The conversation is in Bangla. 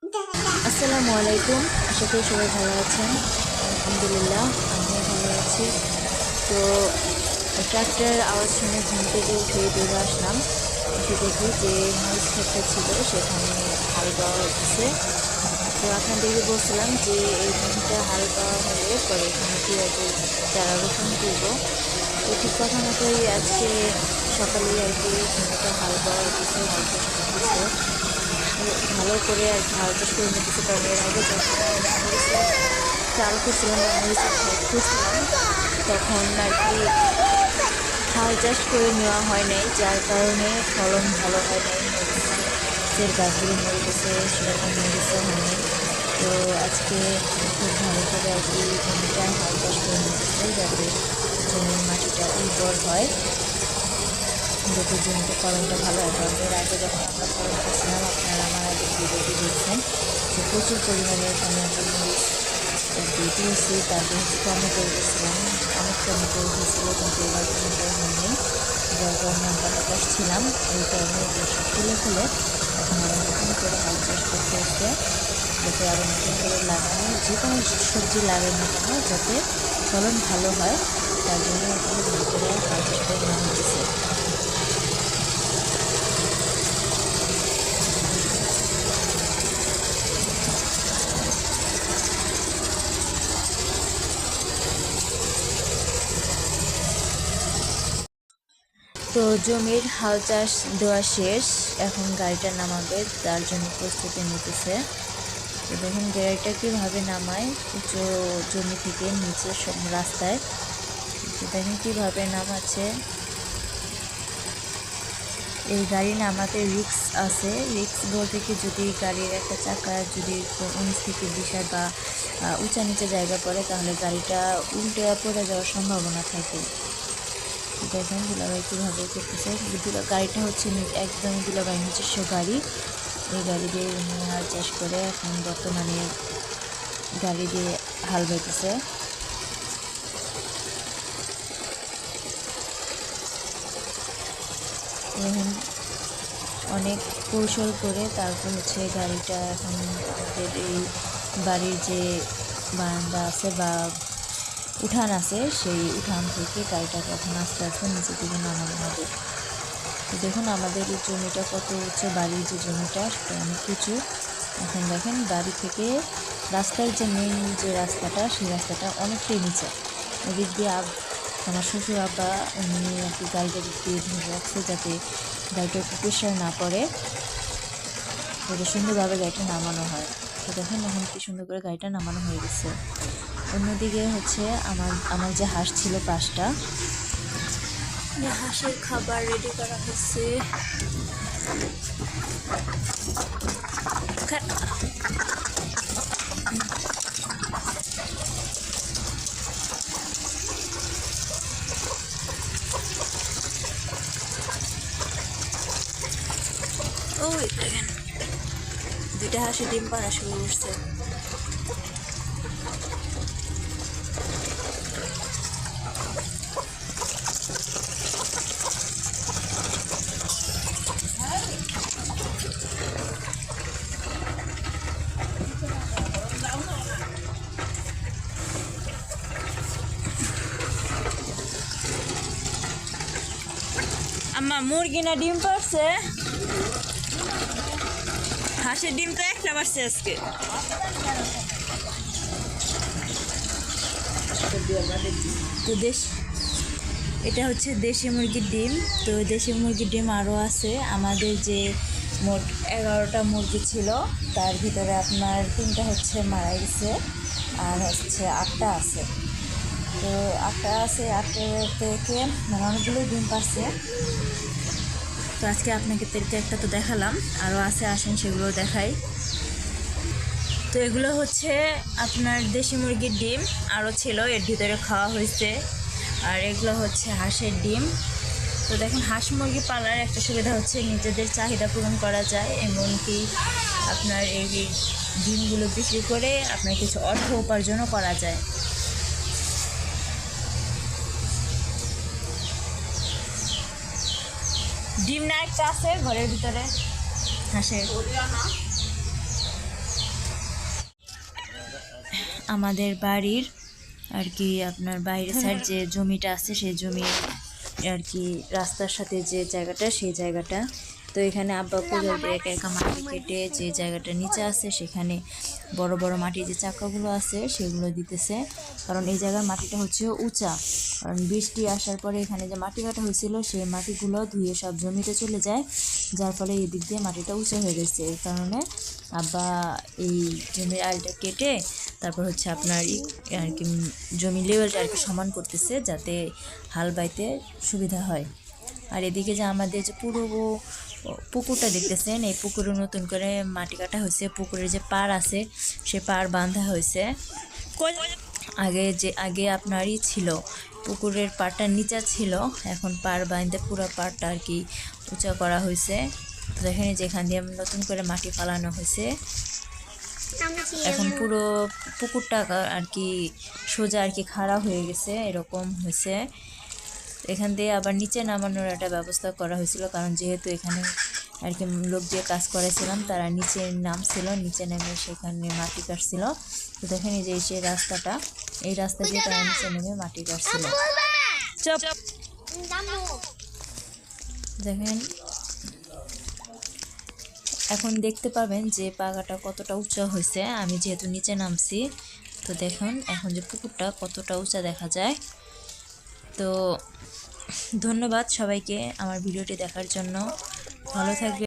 আসসালামু আলাইকুম। আশা করি সবাই ভালো আছেন। আলহামদুলিল্লাহ আমিও ভালো আছি। তো ট্রাক্টরের আওয়াজ শুনে ঘুম থেকে উঠে দৌড়ে আসলাম। এসে দেখি যে মরিচ ক্ষেতটা ছিল সেখানে হাল বাওয়া হচ্ছে। তো আপনাদেরকে বলছিলাম যে এই জমিটা হাল বাওয়া হলে পরে এখানে পেঁয়াজের চারা রোপণ করব। তো ঠিক কথা মতোই আজকে সকালেই আর কি জমিটা হাল বাওয়া হচ্ছে, হাল চাষ করতেছে। ভালো করে আর কি হাল চাষ করে নিতেছে, কারণ এর আগে যখন মরিচের চারা করছিলাম বা মরিচের ক্ষেত করছিলাম তখন আর কি হাল চাষ করে নেওয়া হয় নাই, যার কারণে ফলন ভালো হয় নাই, মরিচের গাছগুলো মরে গেছে, সেরকম মরিচও হয়নি। তো আজকে খুব ভালো করে আর কি জমিটা হাল চাষ করে নিতেছে যাতে জমির মাটিটা উর্বর হয়, যাতে জমিতে ফলনটা ভালো হয়। কারণ এর আগে যখন আমরা ফলন করছিলাম আপনারা আমার আগে ভিডিওটি দেখছেন যে প্রচুর পরিমাণে এখানে আমরা মরিচ তুলছি, তারপর হচ্ছে টমেটো করছিলাম, অনেক টমেটো হয়েছিল, কিন্তু এবার টমেটো হয়নি, যার কারণে আমরা হতাশ ছিলাম। এই কারণে সব তুলে ফেলে এখন আবার নতুন করে হাল চাষ করতে হচ্ছে, যাতে আরও নতুন করে লাগানো যে কোনো সবজি লাগাই না কেন যাতে ফলন ভালো হয়, তার জন্য এখানে ভালো করে হাল চাষ করে নেওয়া হচ্ছে। তো জমির হাল চাষ দেওয়া শেষ, এখন গাড়িটা নামাবে, তার জন্য প্রস্তুতি নিতেছে। তো দেখুন গাড়িটা কীভাবে নামায় উঁচু জমি থেকে নিচে সব রাস্তায়, তো দেখুন কীভাবে নামাচ্ছে। এই গাড়ি নামাতে রিস্ক আছে, রিস্ক বলতে কি যদি গাড়ির একটা চাকা যদি 19 থেকে 20 বা উঁচা নিচে জায়গা পড়ে তাহলে গাড়িটা উল্টে পড়ে যাওয়ার সম্ভাবনা থাকে। দেখেন দুলাভাই কীভাবে করতেছে। গাড়িটা হচ্ছে একদম দুলাভাই নিজস্ব গাড়ি, এই গাড়ি দিয়ে উনি হাল চাষ করে এখন বর্তমানে গাড়ি দিয়ে হাল বাইতেছে। এখন অনেক কৌশল করে তারপর হচ্ছে গাড়িটা এখন আমাদের এই বাড়ির যে বারান্দা আছে বা উঠান আছে সেই উঠান থেকে গাড়িটাকে এখন আস্তে আস্তে নিচে দিকে নামানো হবে। তো দেখুন আমাদের এই জমিটা কত উঁচু, বাড়ির যে জমিটা সেটা অনেক উঁচু। এখন দেখেন বাড়ি থেকে রাস্তার যে মেন যে রাস্তাটা সেই রাস্তাটা অনেকটাই নিচে, ওদিক দিয়ে আমার শ্বশুর আব্বা উনি আর কি গাড়িটা দিক দিয়ে ধরে রাখছে যাতে গাড়িটার একটু প্রেশার না পড়ে, যাতে সুন্দরভাবে গাড়িটা নামানো হয়। তো দেখেন এখন কি সুন্দর করে গাড়িটা নামানো হয়ে গেছে। অন্যদিকে হচ্ছে আমার যে হাঁস ছিল 5টা, হাঁসের খাবার রেডি করা হচ্ছে। ওই দেখেন 2টা হাঁসের ডিম পাড়া শুরু করছে। আম্মা মুরগি না ডিম পারছে? হাঁসের ডিম তো একটা পারছে আজকে। তো এটা হচ্ছে দেশি মুরগির ডিম। তো দেশি মুরগির ডিম আরও আছে। আমাদের যে মোট 11টা মুরগি ছিল তার ভিতরে আপনার 3টা হচ্ছে মারা গেছে আর হচ্ছে 8টা আছে। তো 8টা আছে, 8টা থেকে মানে অনেকগুলোই ডিম পারছে। তো আজকে আপনাকে একটা তো দেখালাম, আরও আছে, আসেন সেগুলো দেখাই। তো এগুলো হচ্ছে আপনার দেশি মুরগির ডিম, আরও ছিল এর ভিতরে খাওয়া হয়েছে। আর এগুলো হচ্ছে হাঁসের ডিম। তো দেখুন হাঁস মুরগি পালার একটা সুবিধা হচ্ছে নিজেদের চাহিদা পূরণ করা যায়, এমনকি আপনার এই ডিমগুলো বিক্রি করে আপনার কিছু অর্থ উপার্জনও করা যায়। ডিম না একটা আছে ঘরের ভিতরে হাঁসের। আমাদের বাড়ির আর কি আপনার বাইরের সাইড যে জমিটা আছে সেই জমি আর কি রাস্তার সাথে যে জায়গাটা সেই জায়গাটা। তো এখানে আব্বা কোদাল দিয়ে একা একা মাটি কেটে যে জায়গাটা নিচে আছে সেখানে বড় বড় মাটির যে চাকাগুলো আছে সেগুলো দিতেছে, কারণ এই জায়গার মাটিটা হচ্ছে উঁচা। কারণ বৃষ্টি আসার পরে এখানে যে মাটি কাটা হয়েছিল সেই মাটিগুলো ধুয়ে সব জমিতে চলে যায়, যার ফলে এই দিক দিয়ে মাটিটা উঁচা হয়ে গেছে। এই কারণে আব্বা এই জমির আলটা কেটে তারপর হচ্ছে আপনার আর কি জমি লেভেলটা আর কি সমান করতেছে যাতে হাল বাইতে সুবিধা হয়। আর এদিকে যে আমাদের যে পুরো পুকুরটা দেখতেছেন, এই পুকুরে নতুন করে মাটি কাটা হয়েছে। পুকুরের যে পাড় আছে সে পাড় বাঁধা হয়েছে। আগে আপনারই ছিল, পুকুরের পাড়টা নিচা ছিল, এখন পাড় বাঁধতে পুরো পাড়টা আর কি উঁচা করা হয়েছে। দেখেন যেখান দিয়ে নতুন করে মাটি ফালানো হয়েছে, এখন পুরো পুকুরটা আর কি সোজা আর কি খাড়া হয়ে গেছে, এরকম হয়েছে। এখান দিয়ে আবার নিচে নামানোর একটা ব্যবস্থা করা হয়েছিল, কারণ যেহেতু এখানে আর কি লোক দিয়ে কাজ করেছিলাম তারা নিচে নামছিল, নিচে নেমে সেখানে মাটি কাটছিল। তো দেখেন এই যে সেই রাস্তাটা, এই রাস্তা দিয়ে তারা নিচে নেমে মাটি কাটছিল। দেখেন এখন দেখতে পাবেন যে পাগাটা কতটা উঁচা হয়েছে, আমি যেহেতু নিচে নামছি। তো দেখুন এখন যে পুকুরটা কতটা উঁচা দেখা যায়। তো ধন্যবাদ সবাইকে আমার ভিডিওটি দেখার জন্য, ভালো থাকবে।